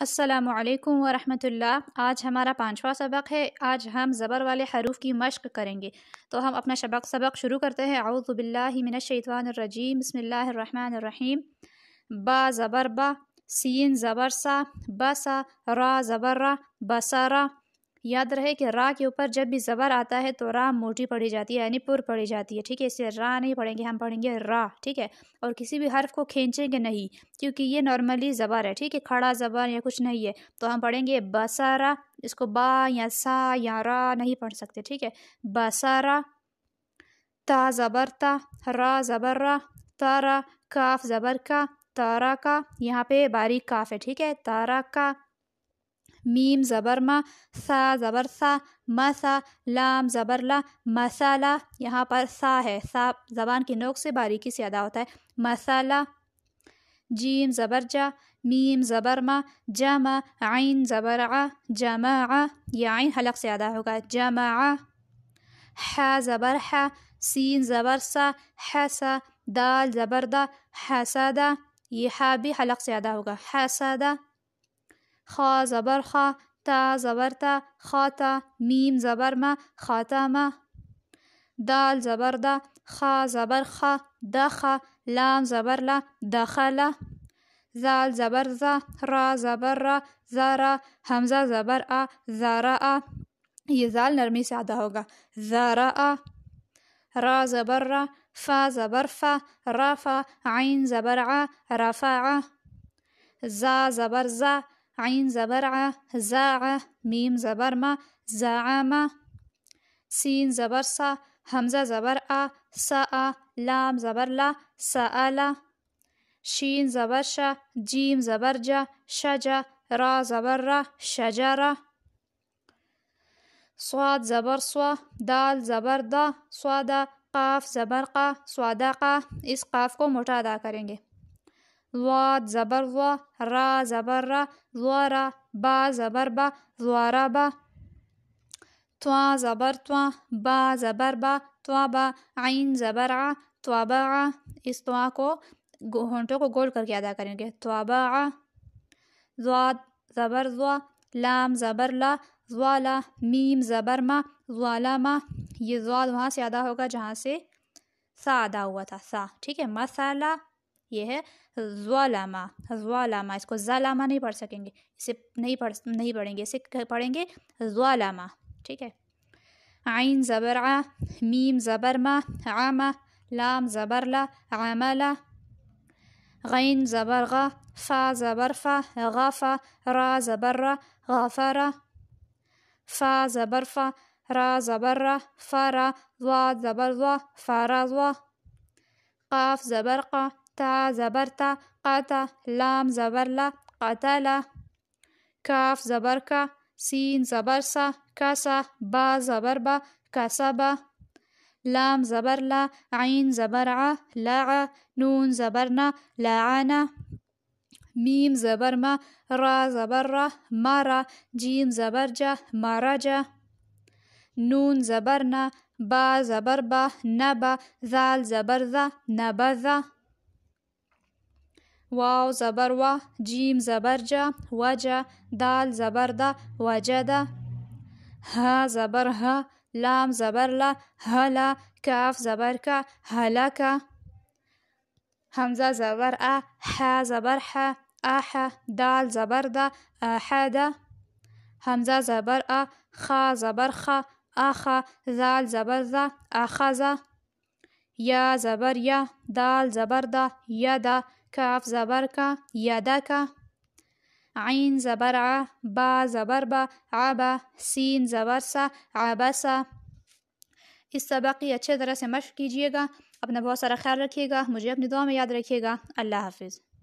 السلام علیکم ورحمۃ اللہ۔ آج ہمارا 5واں سبق ہے۔ آج ہم زبر والے حروف کی مشق کریں گے، تو ہم اپنا سبق شروع کرتے ہیں۔ اعوذ باللہ من الشیطان الرجیم، بسم اللہ الرحمن الرحیم۔ با زبر با، سین زبر سا، بسا، را زبر را، بسارا۔ یاد رہے کہ را کے اوپر جب بھی زبر آتا ہے تو را موٹی پڑھی جاتی ہے، یعنی پر پڑھی جاتی ہے، ٹھیک ہے۔ اسے را نہیں پڑھیں گے، ہم پڑھیں گے را، ٹھیک ہے۔ اور کسی بھی حرف کو کھینچیں گے نہیں، کیونکہ یہ نارملی زبر ہے، ٹھیک ہے، کھڑا زبر یا کچھ نہیں ہے، تو ہم پڑھیں گے بسارا۔ اس کو با یا سا یا را نہیں پڑھ سکتے، ٹھیک ہے، بسارا۔ تا زبر تا، را زبر را، تارا۔ کاف زبر کا، تارا کا، یہاں پہ باریک کاف ہے، ٹھیک ہے، تارا کا۔ میم زبر ما، سا زبر سا، مسا۔ لام زبر لا، مسالا، یہاں پر سا ہے، سا زبان کی نوک سے باریکی سے ادا ہوتا ہے، مسالا۔ جیم زبر جا، میم زبر ما، جمع۔ عین زبر ع، جماع، یہ عین حلق سے ادا ہوگا، جماع۔ ح زبر ح، سین زبر سا، حسا۔ دال زبر دا، حسدا، یہ ح بھی حلق سے ادا ہوگا، حسدا۔ خا زبر خا، تا زبر تا، خاتا۔ میم زبر ما، خاتما۔ دال زبر دا، خا زبر خا، دخا۔ لام زبر لا، دخلا۔ زال زبر زا، را زبر را، زارا۔ حمزہ زبر آ، زارا۔ یہ زال نرمی سے ادا ہوگا، زارا۔ را زبر را، فا زبر فا، رافا۔ عین زبر ع، رفع۔ زا زبر زا، عین زبر ع، زاع۔ میم زبر ما، زعم۔ سین زبر سا، حمزہ زبر آ، سا۔ لام زبر لا، سألا۔ شین زبر شا، جیم زبر جا، شجا۔ را زبر را، شجرا۔ صاد زبر سوا، دال زبر دا، سوادا۔ قاف زبر قا، سوادقا، اس قاف کو موٹا ادا کریں گے۔ ضاد زبر وا، را زبر را، زوارا۔ با زبر با، زواربا۔ تواں زبر تواں، با زبر با، توابا۔ عین زبر ع، توابا۔ اس تواں کو ہونٹوں کو گول کر کے ادا کریں گے، توابا۔ ضاد زبر زوا، لام زبر لا، زوالا۔ میم زبر ما، زوالما، یہ ضاد وہاں سے ادا ہوگا جہاں سے سا ادا ہوا تھا، سا، ٹھیک ہے۔ مسالا، یہ ہے زوالما، زوالما، اس کو زالما نہیں پڑھ سکیں گے، اسے نہیں پڑھیں گے، اسے پڑھیں گے زوالما، ٹھیک ہے۔ عین زبر ع، میم زبر ما، عما۔ لام زبر لا، عملا۔ غین زبر غا، فا زبر فا، غافا۔ را زبر را، غافرا۔ فا زبر فا، را زبر را، فارا۔ ضاد زبر ضا، فارضوا۔ قاف زبر قا، تا زبر تا، قاتا۔ لام زبر لا، قتلا۔ کاف زبر کا، سین زبر سا، کاسا۔ با زبر با، کاسبا۔ لام زبر لا، عین زبر ع، لاع۔ نون زبر نا، لاعنا۔ میم زبر ما، را زبر را، مارا۔ جیم زبر جا، مارجا۔ نون زبر نا، با زبر با، نبا۔ زال زبر ذا، نبذا۔ واو زبر وا، جیم زبر جا، وجا۔ دال زبر دا، وجدا۔ ہا زبر ہا، لام زبر لا، ہلا۔ کاف زبر کا، ہلاکا۔ حمزہ زبر آ، حا زبر حا، آحا۔ دال زبر دا، آحدا۔ حمزہ زبر آ، خا زبر خا، آخا۔ زال زبر ذا، آخذا۔ یا زبر یا، دال زبر دا، یدا۔ کاف زبر کا، یدکا۔ عین زبر ع، با زبر با، عبا۔ سین زبر سا، عبسا۔ اس سبق کی اچھے طرح سے مشق کیجیے گا، اپنا بہت سارا خیال رکھیے گا، مجھے اپنی دعا میں یاد رکھیے گا۔ اللہ حافظ۔